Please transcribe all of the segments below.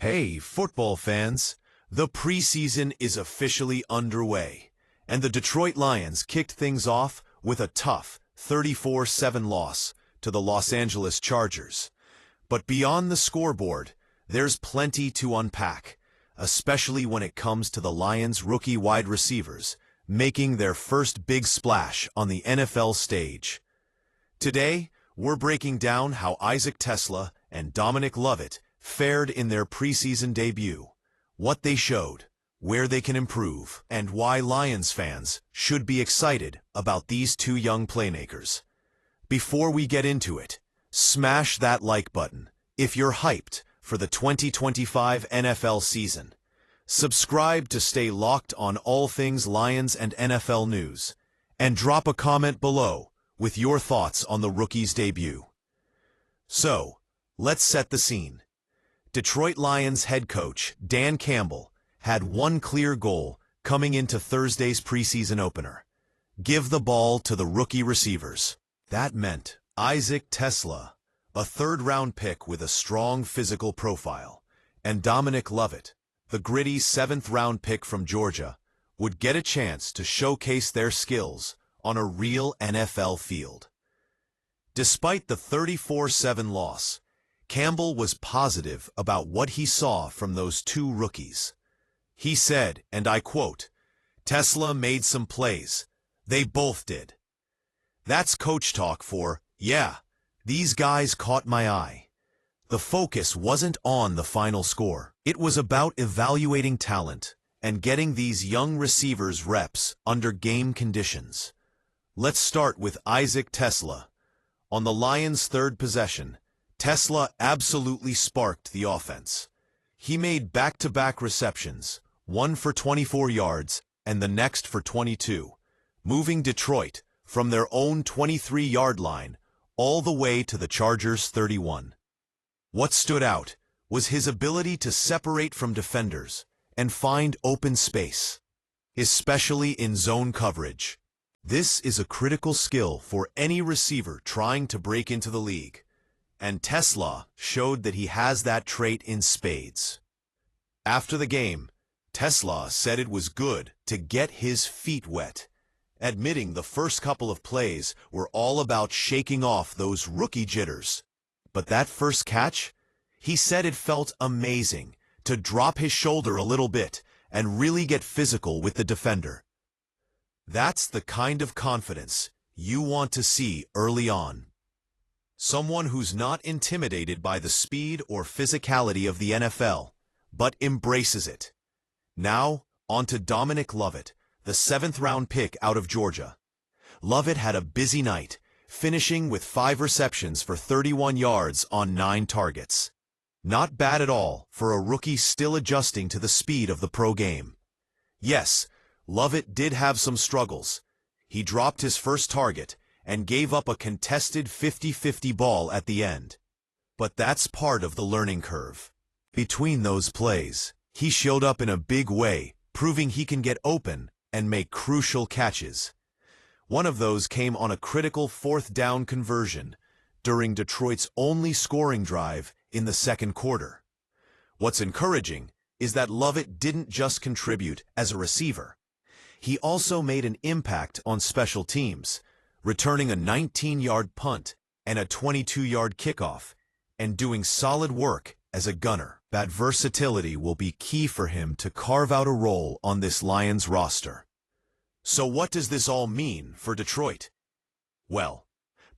Hey, football fans! The preseason is officially underway, and the Detroit Lions kicked things off with a tough 34-7 loss to the Los Angeles Chargers. But beyond the scoreboard, there's plenty to unpack, especially when it comes to the Lions' rookie wide receivers making their first big splash on the NFL stage. Today, we're breaking down how TeSlaa and Dominic Lovett fared in their preseason debut, what they showed, where they can improve, and why Lions fans should be excited about these two young playmakers. Before we get into it, smash that like button if you're hyped for the 2025 NFL season. Subscribe to stay locked on all things Lions and NFL news, and drop a comment below with your thoughts on the rookie's debut. So, let's set the scene. Detroit Lions head coach Dan Campbell had one clear goal coming into Thursday's preseason opener: give the ball to the rookie receivers. That meant TeSlaa, a third-round pick with a strong physical profile, and Dominic Lovett, the gritty seventh-round pick from Georgia, would get a chance to showcase their skills on a real NFL field. Despite the 34-7 loss, Campbell was positive about what he saw from those two rookies. He said, and I quote, "TeSlaa made some plays. They both did. That's coach talk for, yeah, these guys caught my eye." The focus wasn't on the final score. It was about evaluating talent and getting these young receivers reps under game conditions. Let's start with TeSlaa. On the Lions' third possession, TeSlaa absolutely sparked the offense. He made back-to-back receptions, one for 24 yards and the next for 22, moving Detroit from their own 23-yard line all the way to the Chargers' 31. What stood out was his ability to separate from defenders and find open space, especially in zone coverage. This is a critical skill for any receiver trying to break into the league, and TeSlaa showed that he has that trait in spades. After the game, TeSlaa said it was good to get his feet wet, admitting the first couple of plays were all about shaking off those rookie jitters. But that first catch, he said it felt amazing to drop his shoulder a little bit and really get physical with the defender. That's the kind of confidence you want to see early on. Someone who's not intimidated by the speed or physicality of the NFL, but embraces it. Now, on to Dominic Lovett, the seventh-round pick out of Georgia. Lovett had a busy night, finishing with 5 receptions for 31 yards on 9 targets. Not bad at all for a rookie still adjusting to the speed of the pro game. Yes, Lovett did have some struggles. He dropped his first target and gave up a contested 50-50 ball at the end. But that's part of the learning curve. Between those plays, he showed up in a big way, proving he can get open and make crucial catches. One of those came on a critical fourth-down conversion during Detroit's only scoring drive in the second quarter. What's encouraging is that Lovett didn't just contribute as a receiver. He also made an impact on special teams, returning a 19-yard punt and a 22-yard kickoff, and doing solid work as a gunner. That versatility will be key for him to carve out a role on this Lions roster. So what does this all mean for Detroit? Well,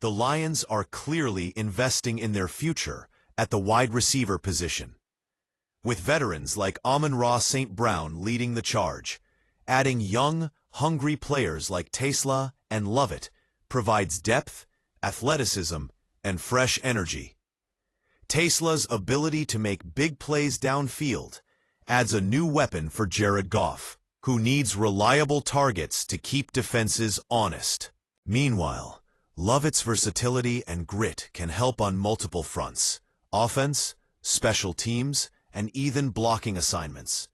the Lions are clearly investing in their future at the wide receiver position. With veterans like Amon-Ra St. Brown leading the charge, adding young, hungry players like TeSlaa and Lovett provides depth, athleticism, and fresh energy. TeSlaa's ability to make big plays downfield adds a new weapon for Goff, who needs reliable targets to keep defenses honest. Meanwhile, Lovett's versatility and grit can help on multiple fronts: offense, special teams, and even blocking assignments.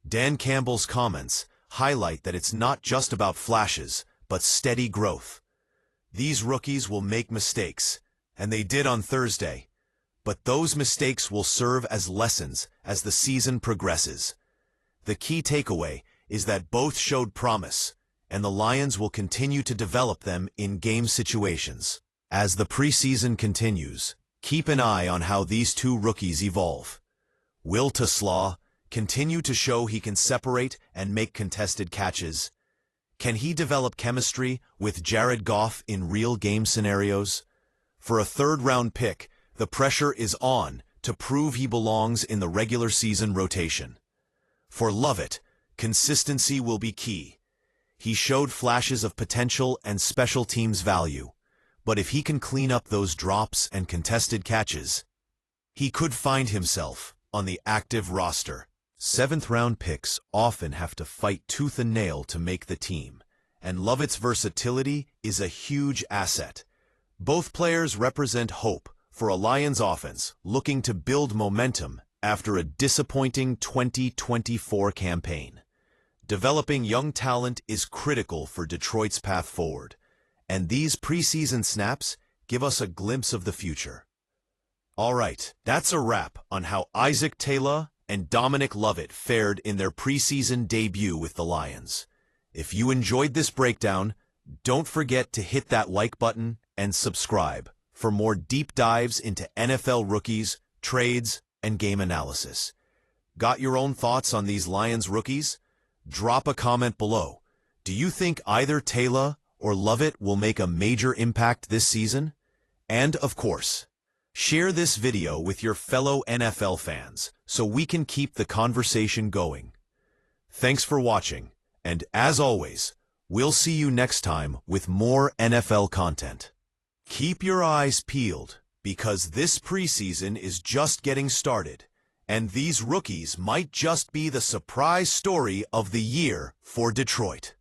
Dan Campbell's comments highlight that it's not just about flashes, but steady growth. These rookies will make mistakes, and they did on Thursday, but those mistakes will serve as lessons as the season progresses. The key takeaway is that both showed promise, and the Lions will continue to develop them in game situations. As the preseason continues, keep an eye on how these two rookies evolve. Will TeSlaa continue to show he can separate and make contested catches? Can he develop chemistry with Jared Goff in real game scenarios? For a third-round pick, the pressure is on to prove he belongs in the regular season rotation. For Lovett, consistency will be key. He showed flashes of potential and special teams value, but if he can clean up those drops and contested catches, he could find himself on the active roster. Seventh-round picks often have to fight tooth and nail to make the team, and Lovett's versatility is a huge asset. Both players represent hope for a Lions offense looking to build momentum after a disappointing 2024 campaign. Developing young talent is critical for Detroit's path forward, and these preseason snaps give us a glimpse of the future. All right, that's a wrap on how TeSlaa and Dominic Lovett fared in their preseason debut with the Lions. If you enjoyed this breakdown, don't forget to hit that like button and subscribe for more deep dives into NFL rookies, trades, and game analysis. Got your own thoughts on these Lions rookies? Drop a comment below. Do you think either TeSlaa or Lovett will make a major impact this season? And, of course, share this video with your fellow NFL fans so we can keep the conversation going. Thanks for watching, and as always, we'll see you next time with more NFL content. Keep your eyes peeled, because this preseason is just getting started, and these rookies might just be the surprise story of the year for Detroit.